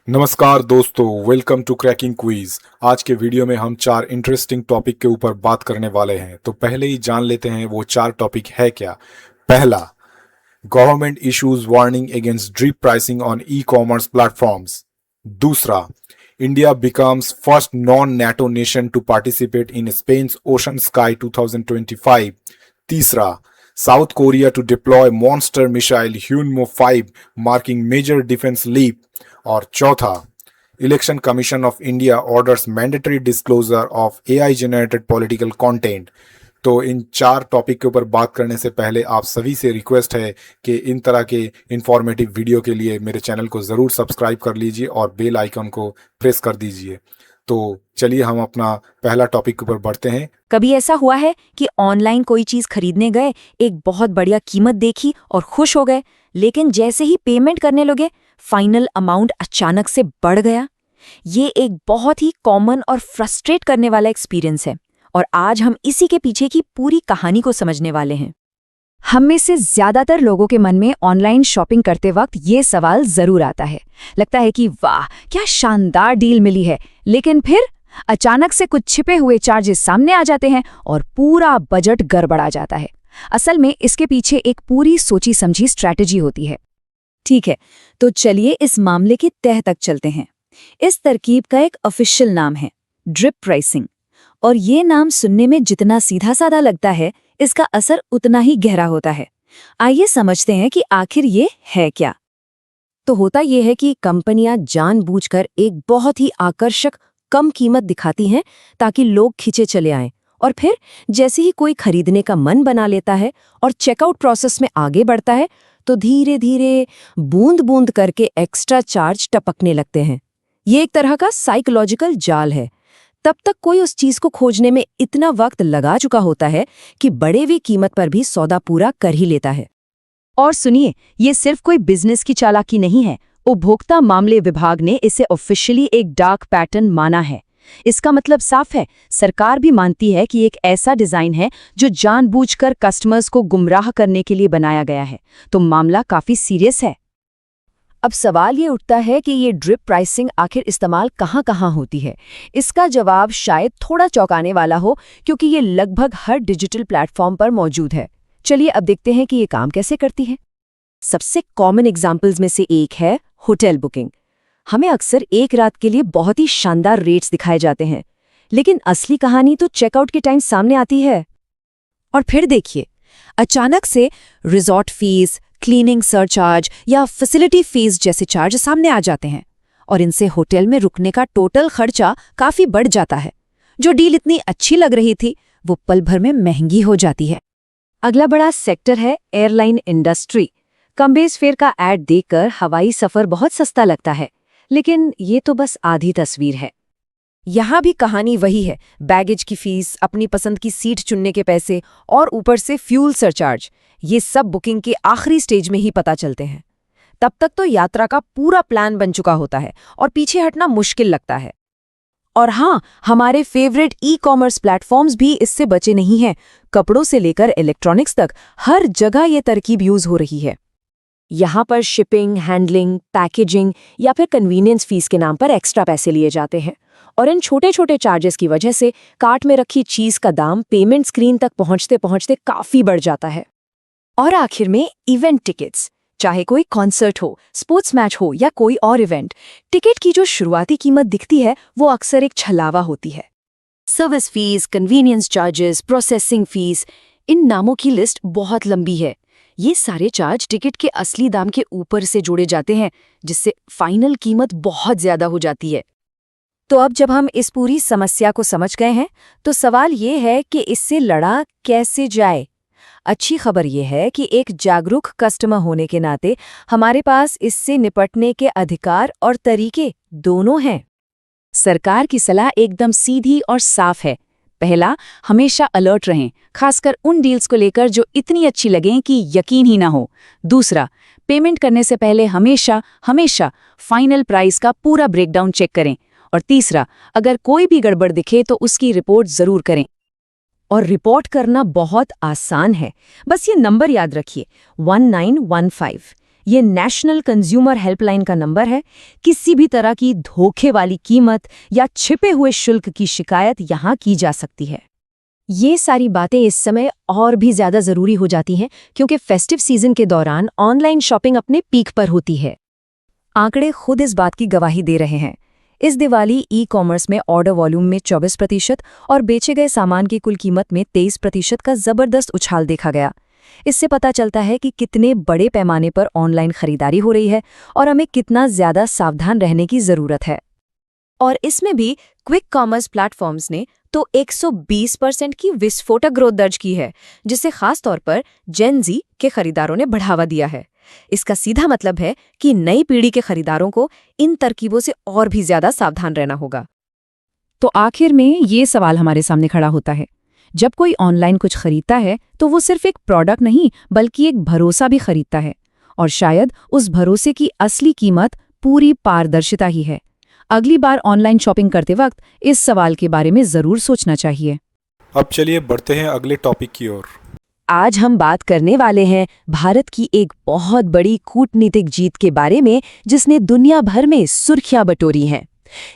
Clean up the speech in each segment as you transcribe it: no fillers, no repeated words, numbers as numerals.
नमस्कार दोस्तों, welcome to cracking quiz. आज के वीडियो में हम 4 इंटरेस्टिंग टॉपिक के ऊपर बात करने वाले हैं। तो पहले ही जान लेते हैं वो 4 टॉपिक है क्या। पहला, government issues warning against drip pricing on e commerce platforms. दूसरा, India becomes first non NATO nation to participate in Spain's Ocean Sky 2025। तीसरा, South Korea to deploy monster missile Hyunmoo 5 marking major defence leap. और चौथा, Election Commission of India orders mandatory disclosure of AI generated political content. तो इन 4 topic के ऊपर बात करने से पहले आप सभी से रिक्वेस्ट है कि इन तरह के इंफॉर्मेटिव वीडियो के लिए मेरे चैनल को ज़रूर सब्सक्राइब कर लीजिए और बेल आइकन को प्रेस कर दीजिए। तो चलिए हम अपना पहला टॉपिक के ऊपर बढ़ते हैं। कभी ऐसा हुआ है कि ऑनलाइन कोई चीज खरीदने गए, एक बहुत बढ़िया कीमत देखी और खुश हो गए, लेकिन जैसे ही पेमेंट करने लगे फाइनल अमाउंट अचानक से बढ़ गया। ये एक बहुत ही कॉमन और फ्रस्ट्रेट करने वाला एक्सपीरियंस है और आज हम इसी के पीछे की पूरी कहानी को समझने वाले हैं। हम में से ज्यादातर लोगों के मन में ऑनलाइन शॉपिंग करते वक्त ये सवाल जरूर आता है। लगता है कि वाह क्या शानदार डील मिली है, लेकिन फिर अचानक से कुछ छिपे हुए चार्जेस सामने आ जाते हैं और पूरा बजट गड़बड़ा जाता है। असल में इसके पीछे एक पूरी सोची समझी स्ट्रैटेजी होती है। ठीक है, तो चलिए इस मामले की तह तक चलते हैं। इस तरकीब का एक ऑफिशियल नाम है ड्रिप प्राइसिंग, और ये नाम सुनने में जितना सीधा साधा लगता है, इसका असर उतना ही गहरा होता है। आइए समझते हैं कि आखिर ये है क्या। तो होता ये है कि कंपनियां जानबूझकर एक बहुत ही आकर्षक कम कीमत दिखाती हैं ताकि लोग खींचे चले आएं, और फिर जैसे ही कोई खरीदने का मन बना लेता है और चेकआउट प्रोसेस में आगे बढ़ता है तो धीरे धीरे बूंद बूंद करके एक्स्ट्रा चार्ज टपकने लगते हैं। ये एक तरह का साइकोलॉजिकल जाल है। तब तक कोई उस चीज को खोजने में इतना वक्त लगा चुका होता है कि बढ़े हुई कीमत पर भी सौदा पूरा कर ही लेता है। और सुनिए, ये सिर्फ कोई बिजनेस की चालाकी नहीं है। उपभोक्ता मामले विभाग ने इसे ऑफिशियली एक डार्क पैटर्न माना है। इसका मतलब साफ है, सरकार भी मानती है कि एक ऐसा डिजाइन है जो जानबूझकर कस्टमर्स को गुमराह करने के लिए बनाया गया है। तो मामला काफी सीरियस है। अब सवाल ये उठता है कि ये ड्रिप प्राइसिंग आखिर इस्तेमाल कहाँ-कहाँ होती है। इसका जवाब शायद थोड़ा चौंकाने वाला हो, क्योंकि ये लगभग हर डिजिटल प्लेटफॉर्म पर मौजूद है। चलिए अब देखते हैं कि ये काम कैसे करती है। सबसे कॉमन एग्जाम्पल्स में से एक है होटल बुकिंग। हमें अक्सर एक रात के लिए बहुत ही शानदार रेट्स दिखाए जाते हैं, लेकिन असली कहानी तो चेकआउट के टाइम सामने आती है। और फिर देखिए, अचानक से रिजॉर्ट फीस, क्लीनिंग सरचार्ज या फैसिलिटी फीस जैसे चार्ज सामने आ जाते हैं, और इनसे होटल में रुकने का टोटल खर्चा काफी बढ़ जाता है। जो डील इतनी अच्छी लग रही थी वो पल भर में महंगी हो जाती है। अगला बड़ा सेक्टर है एयरलाइन इंडस्ट्री। कमबेस फेयर का ऐड देखकर हवाई सफर बहुत सस्ता लगता है, लेकिन ये तो बस आधी तस्वीर है। यहाँ भी कहानी वही है, बैगेज की फीस, अपनी पसंद की सीट चुनने के पैसे और ऊपर से फ्यूल सरचार्ज। ये सब बुकिंग के आखिरी स्टेज में ही पता चलते हैं। तब तक तो यात्रा का पूरा प्लान बन चुका होता है और पीछे हटना मुश्किल लगता है। और हाँ, हमारे फेवरेट ई कॉमर्स प्लेटफॉर्म्स भी इससे बचे नहीं हैं। कपड़ों से लेकर इलेक्ट्रॉनिक्स तक हर जगह ये तरकीब यूज हो रही है। यहाँ पर शिपिंग, हैंडलिंग, पैकेजिंग या फिर कन्वीनियंस फीस के नाम पर एक्स्ट्रा पैसे लिए जाते हैं, और इन छोटे छोटे चार्जेस की वजह से कार्ट में रखी चीज का दाम पेमेंट स्क्रीन तक पहुंचते पहुंचते काफी बढ़ जाता है। और आखिर में इवेंट टिकट्स, चाहे कोई कॉन्सर्ट हो, स्पोर्ट्स मैच हो या कोई और इवेंट, टिकट की जो शुरुआती कीमत दिखती है वो अक्सर एक छलावा होती है। Service fees, convenience charges, processing fees, इन नामों की लिस्ट बहुत लंबी है। ये सारे चार्ज टिकट के असली दाम के ऊपर से जोड़े जाते हैं, जिससे फाइनल कीमत बहुत ज्यादा हो जाती है। तो अब जब हम इस पूरी समस्या को समझ गए हैं, तो सवाल ये है कि इससे लड़ा कैसे जाए। अच्छी खबर यह है कि एक जागरूक कस्टमर होने के नाते हमारे पास इससे निपटने के अधिकार और तरीके दोनों हैं। सरकार की सलाह एकदम सीधी और साफ है। पहला, हमेशा अलर्ट रहें, खासकर उन डील्स को लेकर जो इतनी अच्छी लगें कि यकीन ही ना हो। दूसरा, पेमेंट करने से पहले हमेशा फाइनल प्राइस का पूरा ब्रेकडाउन चेक करें। और तीसरा, अगर कोई भी गड़बड़ दिखे तो उसकी रिपोर्ट जरूर करें। और रिपोर्ट करना बहुत आसान है, बस ये नंबर याद रखिए, 1915। ये नेशनल कंज्यूमर हेल्पलाइन का नंबर है। किसी भी तरह की धोखे वाली कीमत या छिपे हुए शुल्क की शिकायत यहाँ की जा सकती है। ये सारी बातें इस समय और भी ज्यादा जरूरी हो जाती हैं क्योंकि फेस्टिव सीजन के दौरान ऑनलाइन शॉपिंग अपने पीक पर होती है। आंकड़े खुद इस बात की गवाही दे रहे हैं। इस दिवाली ई कॉमर्स में ऑर्डर वॉल्यूम में 24% और बेचे गए सामान की कुल कीमत में 23% का जबरदस्त उछाल देखा गया। इससे पता चलता है कि कितने बड़े पैमाने पर ऑनलाइन खरीदारी हो रही है और हमें कितना ज्यादा सावधान रहने की जरूरत है। और इसमें भी क्विक कॉमर्स प्लेटफॉर्म्स ने तो 120% की विस्फोटक ग्रोथ दर्ज की है, जिसे खास तौर पर जेन ज़ी के खरीदारों ने बढ़ावा दिया है। इसका सीधा मतलब है कि नई पीढ़ी के खरीदारों को इन तरकीबों से और भी ज्यादा सावधान रहना होगा। तो आखिर में ये सवाल हमारे सामने खड़ा होता है, जब कोई ऑनलाइन कुछ खरीदता है तो वो सिर्फ एक प्रोडक्ट नहीं बल्कि एक भरोसा भी खरीदता है, और शायद उस भरोसे की असली कीमत पूरी पारदर्शिता ही है। अगली बार ऑनलाइन शॉपिंग करते वक्त इस सवाल के बारे में जरूर सोचना चाहिए। अब चलिए बढ़ते हैं अगले टॉपिक की ओर। आज हम बात करने वाले हैं भारत की एक बहुत बड़ी कूटनीतिक जीत के बारे में जिसने दुनिया भर में सुर्खियां बटोरी हैं।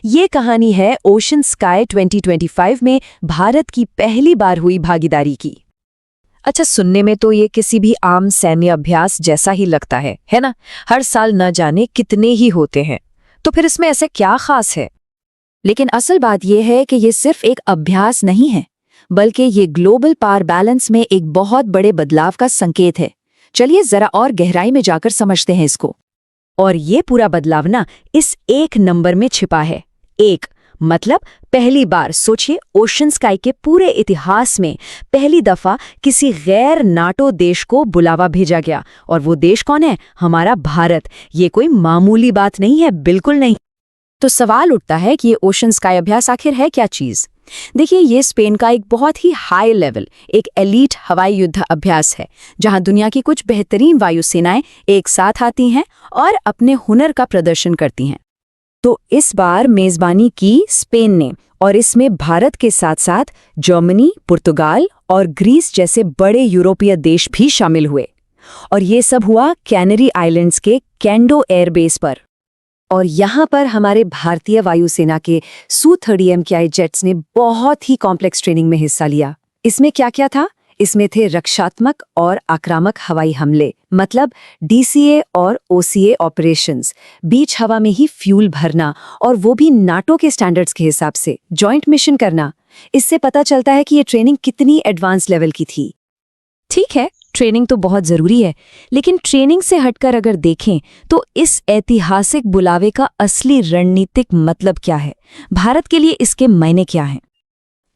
ये कहानी है ओशन स्काई 2025 में भारत की पहली बार हुई भागीदारी की। अच्छा, सुनने में तो ये किसी भी आम सैन्य अभ्यास जैसा ही लगता है ना? हर साल न जाने कितने ही होते हैं, तो फिर इसमें ऐसे क्या खास है? लेकिन असल बात यह है कि ये सिर्फ एक अभ्यास नहीं है, बल्कि ये ग्लोबल पावर बैलेंस में एक बहुत बड़े बदलाव का संकेत है। चलिए जरा और गहराई में जाकर समझते हैं इसको। और ये पूरा बदलाव ना इस एक नंबर में छिपा है। एक मतलब पहली बार सोचिए, ओशन स्काई के पूरे इतिहास में पहली दफा किसी गैर नाटो देश को बुलावा भेजा गया, और वो देश कौन है? हमारा भारत। ये कोई मामूली बात नहीं है, बिल्कुल नहीं। तो सवाल उठता है कि ये ओशन स्काई अभ्यास आखिर है क्या चीज? देखिए, ये स्पेन का एक बहुत ही हाई लेवल, एक एलीट हवाई युद्ध अभ्यास है, जहां दुनिया की कुछ बेहतरीन वायुसेनाएं एक साथ आती हैं और अपने हुनर का प्रदर्शन करती हैं। तो इस बार मेजबानी की स्पेन ने, और इसमें भारत के साथ साथ जर्मनी, पुर्तगाल और ग्रीस जैसे बड़े यूरोपीय देश भी शामिल हुए। और ये सब हुआ कैनरी आइलैंड्स के कैंडो एयरबेस पर। और यहाँ पर हमारे भारतीय वायुसेना के Su-30 MKI जेट्स ने बहुत ही कॉम्प्लेक्स ट्रेनिंग में हिस्सा लिया। इसमें क्या क्या था? इसमें थे रक्षात्मक और आक्रामक हवाई हमले, मतलब DCA और OCA ऑपरेशंस, बीच हवा में ही फ्यूल भरना, और वो भी नाटो के स्टैंडर्ड्स के हिसाब से जॉइंट मिशन करना। इससे पता चलता है कि ये ट्रेनिंग कितनी एडवांस लेवल की थी। ठीक है, ट्रेनिंग तो बहुत जरूरी है, लेकिन ट्रेनिंग से हटकर अगर देखें तो इस ऐतिहासिक बुलावे का असली रणनीतिक मतलब क्या है? भारत के लिए इसके मायने क्या हैं?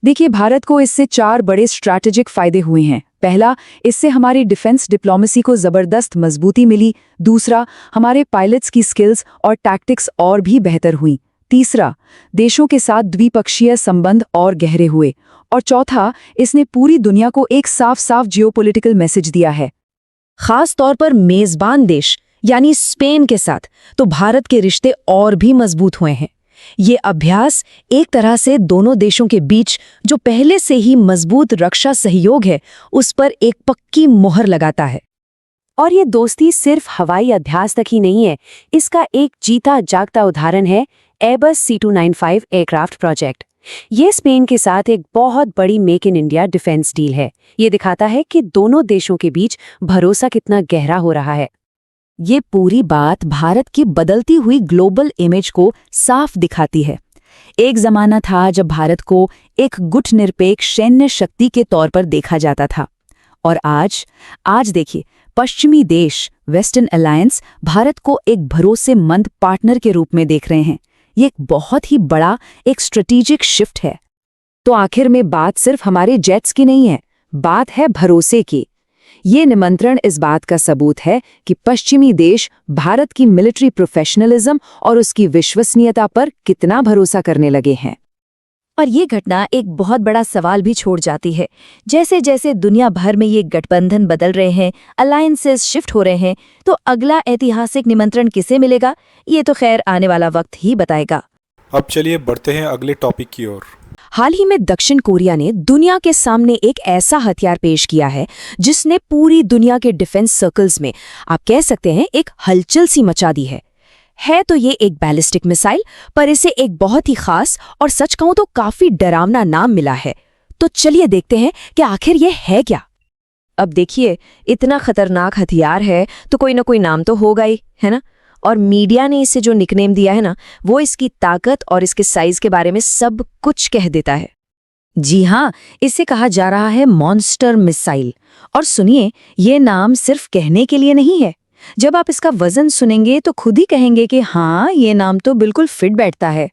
देखिए, भारत को इससे 4 बड़े स्ट्रैटेजिक फायदे हुए हैं। पहला, इससे हमारी डिफेंस डिप्लोमेसी को जबरदस्त मजबूती मिली। दूसरा, हमारे पायलट्स की स्किल्स और टैक्टिक्स और भी बेहतर हुई। तीसरा, देशों के साथ द्विपक्षीय संबंध और गहरे हुए। और चौथा, इसने पूरी दुनिया को एक साफ-साफ जियोपॉलिटिकल मैसेज दिया है। खास तौर पर मेजबान देश यानी स्पेन के साथ तो भारत के रिश्ते और भी मजबूत हुए हैं। ये अभ्यास एक तरह से दोनों देशों के बीच जो पहले से ही मजबूत रक्षा सहयोग है, उस पर एक पक्की मोहर लगाता है। और ये दोस्ती सिर्फ हवाई अभ्यास तक ही नहीं है, इसका एक जीता जागता उदाहरण है एयरबस C295 एयरक्राफ्ट प्रोजेक्ट। ये स्पेन के साथ एक बहुत बड़ी make in India defence deal है। ये दिखाता है कि दोनों देशों के बीच भरोसा कितना गहरा हो रहा है। ये पूरी बात भारत की बदलती हुई ग्लोबल इमेज को साफ दिखाती है। एक जमाना था जब भारत को एक गुटनिरपेक्ष सैन्य शक्ति के तौर पर देखा जाता था, और आज देखिए, पश्चिमी देश वेस्टर्न अलायंस भारत को एक भरोसेमंद पार्टनर के रूप में देख रहे हैं। ये एक बहुत ही बड़ा एक स्ट्रेटेजिक शिफ्ट है। तो आखिर में बात सिर्फ हमारे जेट्स की नहीं है, बात है भरोसे की। ये निमंत्रण इस बात का सबूत है कि पश्चिमी देश भारत की मिलिट्री प्रोफेशनलिज्म और उसकी विश्वसनीयता पर कितना भरोसा करने लगे हैं। और ये घटना एक बहुत बड़ा सवाल भी छोड़ जाती है। जैसे जैसे दुनिया भर में ये गठबंधन बदल रहे हैं, अलायंसेस शिफ्ट हो रहे हैं, तो अगला ऐतिहासिक निमंत्रण किसे मिलेगा, ये तो खैर आने वाला वक्त ही बताएगा। अब चलिए बढ़ते हैं अगले टॉपिक की ओर। हाल ही में दक्षिण कोरिया ने दुनिया के सामने एक ऐसा हथियार पेश किया है जिसने पूरी दुनिया के डिफेंस सर्कल्स में, आप कह सकते हैं, एक हलचल सी मचा दी है तो ये एक बैलिस्टिक मिसाइल, पर इसे एक बहुत ही खास और सच कहूं तो काफी डरावना नाम मिला है। तो चलिए देखते हैं कि आखिर ये है क्या। अब देखिए, इतना खतरनाक हथियार है तो कोई ना कोई नाम तो होगा ही, है ना? और मीडिया ने इसे जो निकनेम दिया है ना, वो इसकी ताकत और इसके साइज के बारे में सब कुछ कह देता है। जी हाँ, इसे कहा जा रहा है मॉन्स्टर मिसाइल। और सुनिए, ये नाम सिर्फ कहने के लिए नहीं है। जब आप इसका वजन सुनेंगे तो खुद ही कहेंगे कि हाँ, ये नाम तो बिल्कुल फिट बैठता है।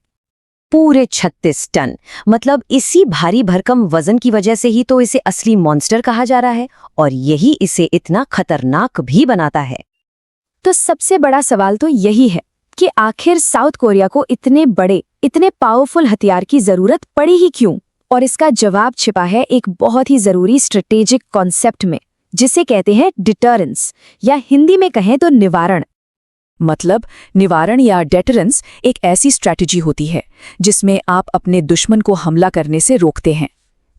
पूरे 36 टन, मतलब इसी भारी भरकम वजन की वजह से ही तो इसे असली मॉन्स्टर कहा जा रहा है, और यही इसे इतना खतरनाक भी बनाता है। तो सबसे बड़ा सवाल तो यही है कि आखिर साउथ कोरिया को इतने बड़े, इतने पावरफुल हथियार की जरूरत पड़ी ही क्यों? और इसका जवाब छिपा है एक बहुत ही जरूरी स्ट्रेटेजिक कॉन्सेप्ट में, जिसे कहते हैं डिटरेंस, या हिंदी में कहें तो निवारण। मतलब निवारण या डेटरेंस एक ऐसी स्ट्रैटेजी होती है जिसमें आप अपने दुश्मन को हमला करने से रोकते हैं।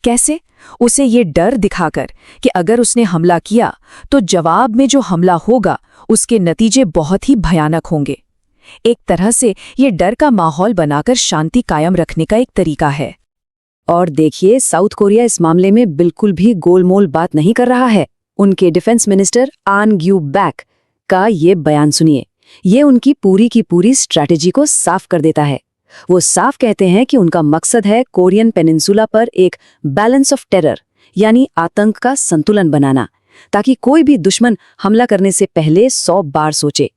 कैसे? उसे ये डर दिखाकर कि अगर उसने हमला किया तो जवाब में जो हमला होगा उसके नतीजे बहुत ही भयानक होंगे। एक तरह से ये डर का माहौल बनाकर शांति कायम रखने का एक तरीका है। और देखिए, साउथ कोरिया इस मामले में बिल्कुल भी गोलमोल बात नहीं कर रहा है। उनके डिफेंस मिनिस्टर आन ग्यू बैक का ये बयान सुनिए। ये उनकी पूरी की पूरी स्ट्रैटेजी को साफ कर देता है। वो साफ कहते हैं कि उनका मकसद है कोरियन पेनिनसुला पर एक बैलेंस ऑफ टेरर, यानी आतंक का संतुलन बनाना, ताकि कोई भी दुश्मन हमला करने से पहले 100 बार सोचे।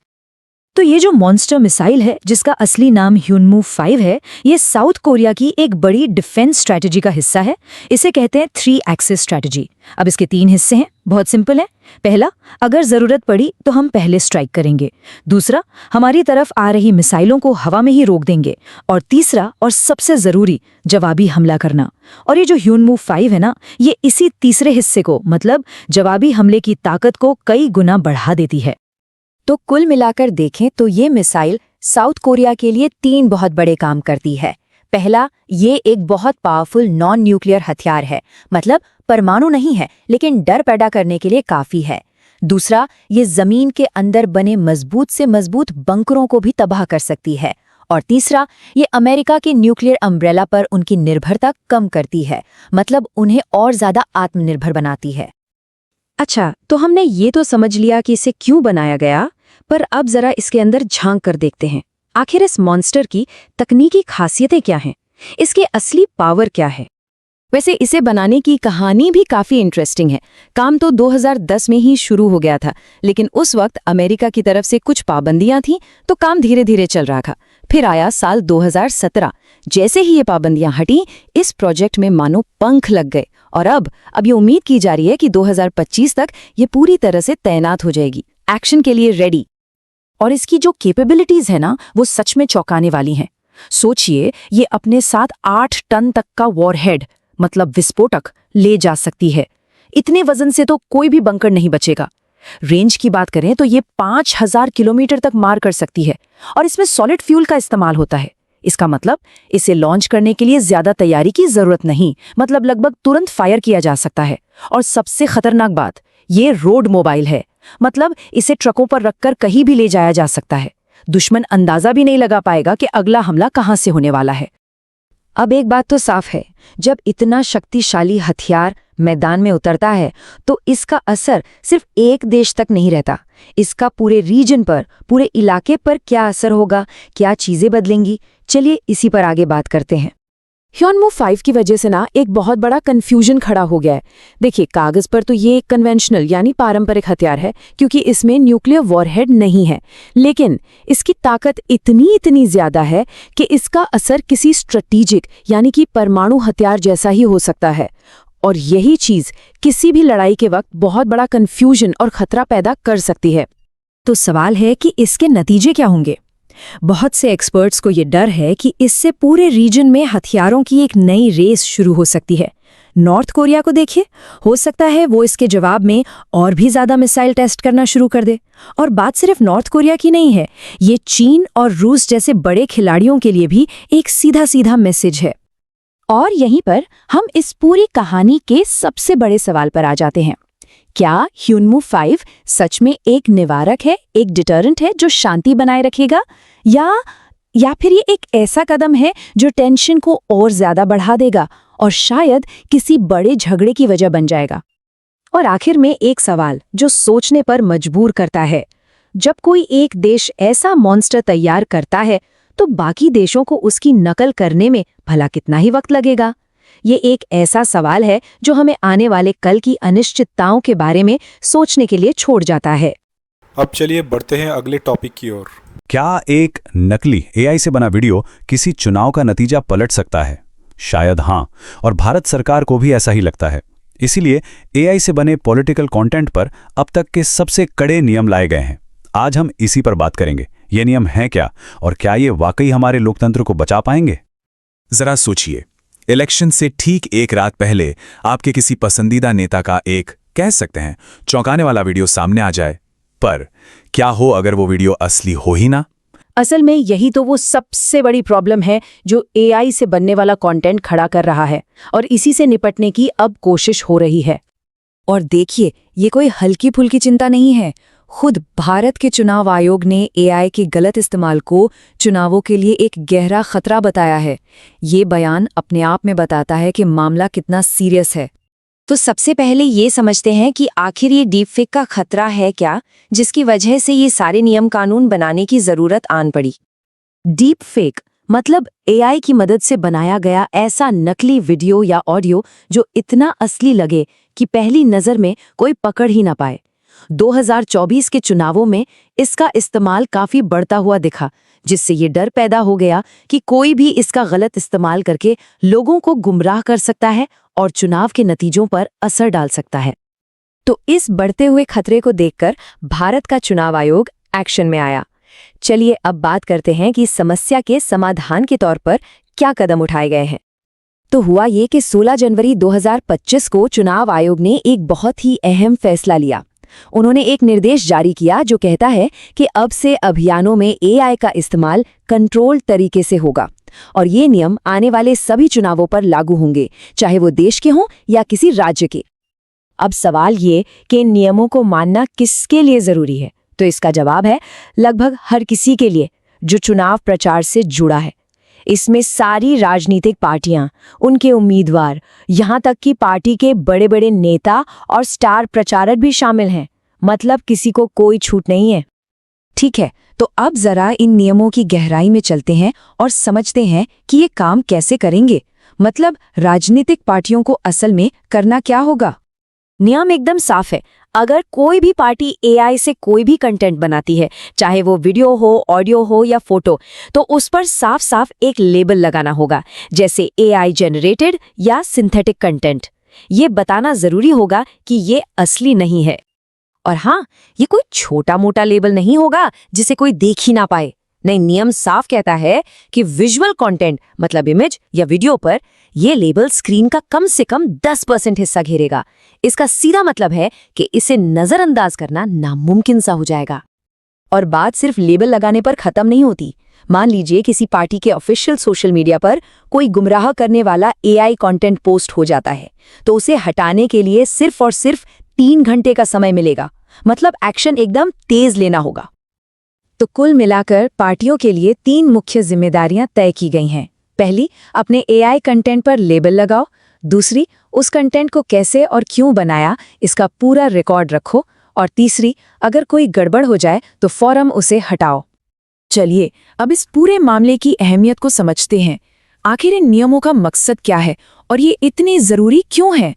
तो ये जो मॉन्स्टर मिसाइल है, जिसका असली नाम ह्यूनमू 5 है, ये साउथ कोरिया की एक बड़ी डिफेंस स्ट्रैटेजी का हिस्सा है। इसे कहते हैं 3 एक्सिस स्ट्रैटेजी। अब इसके 3 हिस्से हैं, बहुत सिंपल है। पहला, अगर जरूरत पड़ी तो हम पहले स्ट्राइक करेंगे। दूसरा, हमारी तरफ आ रही मिसाइलों को हवा में ही रोक देंगे। और तीसरा और सबसे जरूरी, जवाबी हमला करना। और ये जो ह्यूनमू 5 है ना, ये इसी तीसरे हिस्से को, मतलब जवाबी हमले की ताकत को कई गुना बढ़ा देती है। तो कुल मिलाकर देखें तो ये मिसाइल साउथ कोरिया के लिए 3 बहुत बड़े काम करती है। पहला, ये एक बहुत पावरफुल नॉन न्यूक्लियर हथियार है, मतलब परमाणु नहीं है, लेकिन डर पैदा करने के लिए काफी है। दूसरा, ये जमीन के अंदर बने मजबूत से मजबूत बंकरों को भी तबाह कर सकती है। और तीसरा, ये अमेरिका के न्यूक्लियर अम्ब्रेला पर उनकी निर्भरता कम करती है, मतलब उन्हें और ज्यादा आत्मनिर्भर बनाती है। अच्छा, तो हमने ये तो समझ लिया कि इसे क्यों बनाया गया, पर अब जरा इसके अंदर झांक कर देखते हैं। आखिर इस मॉन्स्टर की तकनीकी खासियतें क्या हैं? इसके असली पावर क्या है? वैसे इसे बनाने की कहानी भी काफी इंटरेस्टिंग है। काम तो 2010 में ही शुरू हो गया था, लेकिन उस वक्त अमेरिका की तरफ से कुछ पाबंदियां थीं, तो काम धीरे धीरे चल रहा था। फिर आया साल 2017। जैसे ही ये पाबंदियां हटी, इस प्रोजेक्ट में मानो पंख लग गए, और अब ये उम्मीद की जा रही है कि 2025 तक ये पूरी तरह से तैनात हो जाएगी, एक्शन के लिए रेडी। और इसकी जो कैपेबिलिटीज है ना, वो सच में चौंकाने वाली हैं। सोचिए, ये अपने साथ 8 टन तक का वॉरहेड, मतलब विस्फोटक, ले जा सकती है। इतने वजन से तो कोई भी बंकर नहीं बचेगा। रेंज की बात करें तो ये 5000 किलोमीटर तक मार कर सकती है, और इसमें सॉलिड फ्यूल का इस्तेमाल होता है। इसका मतलब इसे लॉन्च करने के लिए ज्यादा तैयारी की जरूरत नहीं, मतलब लगभग तुरंत फायर किया जा सकता है। और सबसे खतरनाक बात, ये रोड मोबाइल है, मतलब इसे ट्रकों पर रखकर कहीं भी ले जाया जा सकता है। दुश्मन अंदाजा भी नहीं लगा पाएगा कि अगला हमला कहां से होने वाला है। अब एक बात तो साफ है, जब इतना शक्तिशाली हथियार मैदान में उतरता है तो इसका असर सिर्फ एक देश तक नहीं रहता। इसका पूरे रीजन पर, पूरे इलाके पर क्या असर होगा, क्या चीजें बदलेंगी, चलिए इसी पर आगे बात करते हैं। ह्योनमू 5 की वजह से ना एक बहुत बड़ा कंफ्यूजन खड़ा हो गया है। देखिए, कागज पर तो ये एक कन्वेंशनल यानी पारंपरिक हथियार है, क्योंकि इसमें न्यूक्लियर वॉरहेड नहीं है, लेकिन इसकी ताकत इतनी ज्यादा है कि इसका असर किसी स्ट्रेटेजिक यानी कि परमाणु हथियार जैसा ही हो सकता है। और यही चीज किसी भी लड़ाई के वक्त बहुत बड़ा कंफ्यूजन और खतरा पैदा कर सकती है। तो सवाल है कि इसके नतीजे क्या होंगे? बहुत से एक्सपर्ट्स को ये डर है कि इससे पूरे रीजन में हथियारों की एक नई रेस शुरू हो सकती है। नॉर्थ कोरिया को देखिए, हो सकता है वो इसके जवाब में और भी ज्यादा मिसाइल टेस्ट करना शुरू कर दे। और बात सिर्फ नॉर्थ कोरिया की नहीं है, ये चीन और रूस जैसे बड़े खिलाड़ियों के लिए भी एक सीधा सीधा मैसेज है। और यहीं पर हम इस पूरी कहानी के सबसे बड़े सवाल पर आ जाते हैं। क्या ह्यूनमू 5 सच में एक निवारक है, एक डिटरेंट है जो शांति बनाए रखेगा, या फिर ये एक ऐसा कदम है जो टेंशन को और ज्यादा बढ़ा देगा और शायद किसी बड़े झगड़े की वजह बन जाएगा? और आखिर में एक सवाल जो सोचने पर मजबूर करता है, जब कोई एक देश ऐसा मॉन्स्टर तैयार करता है तो बाकी देशों को उसकी नकल करने में भला कितना ही वक्त लगेगा? ये एक ऐसा सवाल है जो हमें आने वाले कल की अनिश्चितताओं के बारे में सोचने के लिए छोड़ जाता है। अब चलिए बढ़ते हैं अगले टॉपिक की ओर। क्या एक नकली एआई से बना वीडियो किसी चुनाव का नतीजा पलट सकता है? शायद हाँ, और भारत सरकार को भी ऐसा ही लगता है। इसीलिए एआई से बने पॉलिटिकल कंटेंट पर अब तक के सबसे कड़े नियम लाए गए हैं। आज हम इसी पर बात करेंगे। ये नियम हैं क्या, और क्या ये वाकई हमारे लोकतंत्र को बचा पाएंगे? जरा सोचिए, इलेक्शन से ठीक एक रात पहले आपके किसी पसंदीदा नेता का एक, कह सकते हैं, चौंकाने वाला वीडियो सामने आ जाए। पर क्या हो अगर वो वीडियो असली हो ही ना? असल में यही तो वो सबसे बड़ी प्रॉब्लम है जो एआई से बनने वाला कंटेंट खड़ा कर रहा है, और इसी से निपटने की अब कोशिश हो रही है। और देखिए, ये कोई हल्की फुल्की चिंता नहीं है। खुद भारत के चुनाव आयोग ने एआई के गलत इस्तेमाल को चुनावों के लिए एक गहरा खतरा बताया है। ये बयान अपने आप में बताता है कि मामला कितना सीरियस है। तो सबसे पहले ये समझते हैं कि आखिर ये डीपफेक का खतरा है क्या, जिसकी वजह से ये सारे नियम कानून बनाने की जरूरत आन पड़ी। डीपफेक मतलब एआई की मदद से बनाया गया ऐसा नकली वीडियो या ऑडियो जो इतना असली लगे कि पहली नजर में कोई पकड़ ही ना पाए। 2024 के चुनावों में इसका इस्तेमाल काफी बढ़ता हुआ दिखा, जिससे ये डर पैदा हो गया कि कोई भी इसका गलत इस्तेमाल करके लोगों को गुमराह कर सकता है और चुनाव के नतीजों पर असर डाल सकता है। तो इस बढ़ते हुए खतरे को देखकर भारत का चुनाव आयोग एक्शन में आया। चलिए अब बात करते हैं कि समस्या के समाधान के तौर पर क्या कदम उठाए गए हैं। तो हुआ ये कि 16 जनवरी 2025 को चुनाव आयोग ने एक बहुत ही अहम फैसला लिया। उन्होंने एक निर्देश जारी किया जो कहता है कि अब से अभियानों में एआई का इस्तेमाल कंट्रोल तरीके से होगा, और ये नियम आने वाले सभी चुनावों पर लागू होंगे, चाहे वो देश के हों या किसी राज्य के। अब सवाल ये कि इन नियमों को मानना किसके लिए जरूरी है, तो इसका जवाब है लगभग हर किसी के लिए जो चुनाव प्रचार से जुड़ा है। इसमें सारी राजनीतिक पार्टियां, उनके उम्मीदवार, यहां तक कि पार्टी के बड़े बड़े नेता और स्टार प्रचारक भी शामिल हैं। मतलब किसी को कोई छूट नहीं है। ठीक है, तो अब जरा इन नियमों की गहराई में चलते हैं और समझते हैं कि ये काम कैसे करेंगे। मतलब राजनीतिक पार्टियों को असल में करना क्या होगा। नियम एकदम साफ है। अगर कोई भी पार्टी एआई से कोई भी कंटेंट बनाती है, चाहे वो वीडियो हो, ऑडियो हो या फोटो, तो उस पर साफ साफ एक लेबल लगाना होगा, जैसे एआई जनरेटेड या सिंथेटिक कंटेंट। ये बताना जरूरी होगा कि ये असली नहीं है। और हाँ, ये कोई छोटा मोटा लेबल नहीं होगा जिसे कोई देख ही ना पाए। नहीं, नियम साफ कहता है कि विजुअल कंटेंट मतलब इमेज या वीडियो पर ये लेबल स्क्रीन का कम से कम 10% हिस्सा घेरेगा। इसका सीधा मतलब है कि इसे नजरअंदाज करना नामुमकिन सा हो जाएगा। और बात सिर्फ लेबल लगाने पर खत्म नहीं होती। मान लीजिए किसी पार्टी के ऑफिशियल सोशल मीडिया पर कोई गुमराह करने वाला एआई कंटेंट पोस्ट हो जाता है, तो उसे हटाने के लिए सिर्फ और सिर्फ 3 घंटे का समय मिलेगा। मतलब एक्शन एकदम तेज लेना होगा। तो कुल मिलाकर पार्टियों के लिए 3 मुख्य जिम्मेदारियां तय की गई हैं। पहली, अपने एआई कंटेंट पर लेबल लगाओ। दूसरी, उस कंटेंट को कैसे और क्यों बनाया इसका पूरा रिकॉर्ड रखो। और तीसरी, अगर कोई गड़बड़ हो जाए तो फौरन उसे हटाओ। चलिए अब इस पूरे मामले की अहमियत को समझते हैं। आखिर इन नियमों का मकसद क्या है और ये इतने जरूरी क्यों हैं?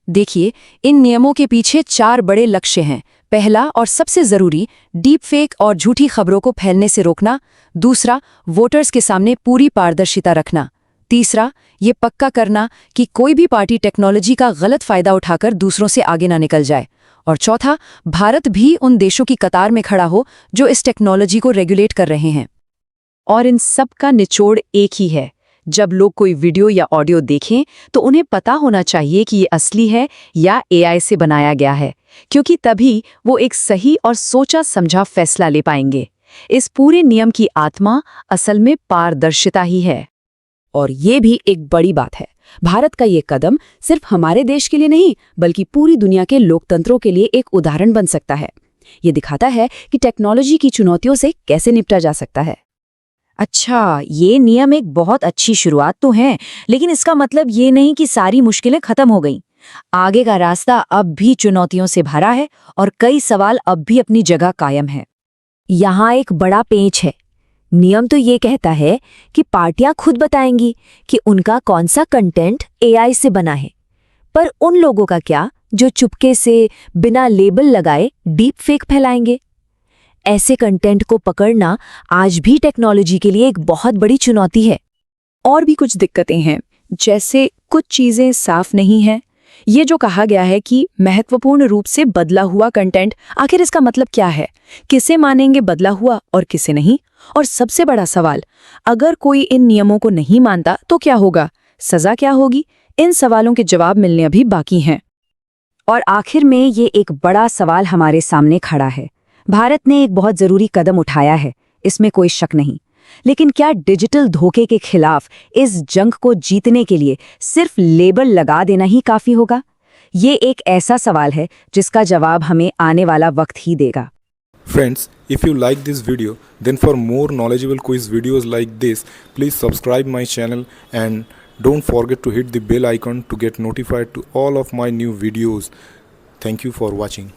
देखिए, इन नियमों के पीछे 4 बड़े लक्ष्य हैं। पहला और सबसे जरूरी, डीप फेक और झूठी खबरों को फैलने से रोकना। दूसरा, वोटर्स के सामने पूरी पारदर्शिता रखना। तीसरा, ये पक्का करना कि कोई भी पार्टी टेक्नोलॉजी का गलत फायदा उठाकर दूसरों से आगे ना निकल जाए। और चौथा, भारत भी उन देशों की कतार में खड़ा हो जो इस टेक्नोलॉजी को रेगुलेट कर रहे हैं। और इन सब का निचोड़ एक ही है। जब लोग कोई वीडियो या ऑडियो देखें तो उन्हें पता होना चाहिए कि ये असली है या एआई से बनाया गया है, क्योंकि तभी वो एक सही और सोचा समझा फैसला ले पाएंगे। इस पूरे नियम की आत्मा असल में पारदर्शिता ही है। और ये भी एक बड़ी बात है। भारत का ये कदम सिर्फ हमारे देश के लिए नहीं बल्कि पूरी दुनिया के लोकतंत्रों के लिए एक उदाहरण बन सकता है। ये दिखाता है कि टेक्नोलॉजी की चुनौतियों से कैसे निपटा जा सकता है। अच्छा, ये नियम एक बहुत अच्छी शुरुआत तो है, लेकिन इसका मतलब ये नहीं कि सारी मुश्किलें खत्म हो गईं। आगे का रास्ता अब भी चुनौतियों से भरा है और कई सवाल अब भी अपनी जगह कायम है। यहाँ एक बड़ा पेंच है। नियम तो ये कहता है कि पार्टियां खुद बताएंगी कि उनका कौन सा कंटेंट एआई से बना है, पर उन लोगों का क्या जो चुपके से बिना लेबल लगाए डीप फेक फैलाएंगे? ऐसे कंटेंट को पकड़ना आज भी टेक्नोलॉजी के लिए एक बहुत बड़ी चुनौती है। और भी कुछ दिक्कतें हैं, जैसे कुछ चीजें साफ नहीं हैं। ये जो कहा गया है कि महत्वपूर्ण रूप से बदला हुआ कंटेंट, आखिर इसका मतलब क्या है? किसे मानेंगे बदला हुआ और किसे नहीं? और सबसे बड़ा सवाल, अगर कोई इन नियमों को नहीं मानता तो क्या होगा? सजा क्या होगी? इन सवालों के जवाब मिलने अभी बाकी हैं। और आखिर में ये एक बड़ा सवाल हमारे सामने खड़ा है। भारत ने एक बहुत जरूरी कदम उठाया है, इसमें कोई शक नहीं, लेकिन क्या डिजिटल धोखे के खिलाफ इस जंग को जीतने के लिए सिर्फ लेबल लगा देना ही काफी होगा? ये एक ऐसा सवाल है जिसका जवाब हमें आने वाला वक्त ही देगा। Friends, if you like this video, then for more knowledgeable quiz videos like this, please subscribe my channel and don't forget to hit the bell icon to get notified to all of my new videos. Thank you for watching.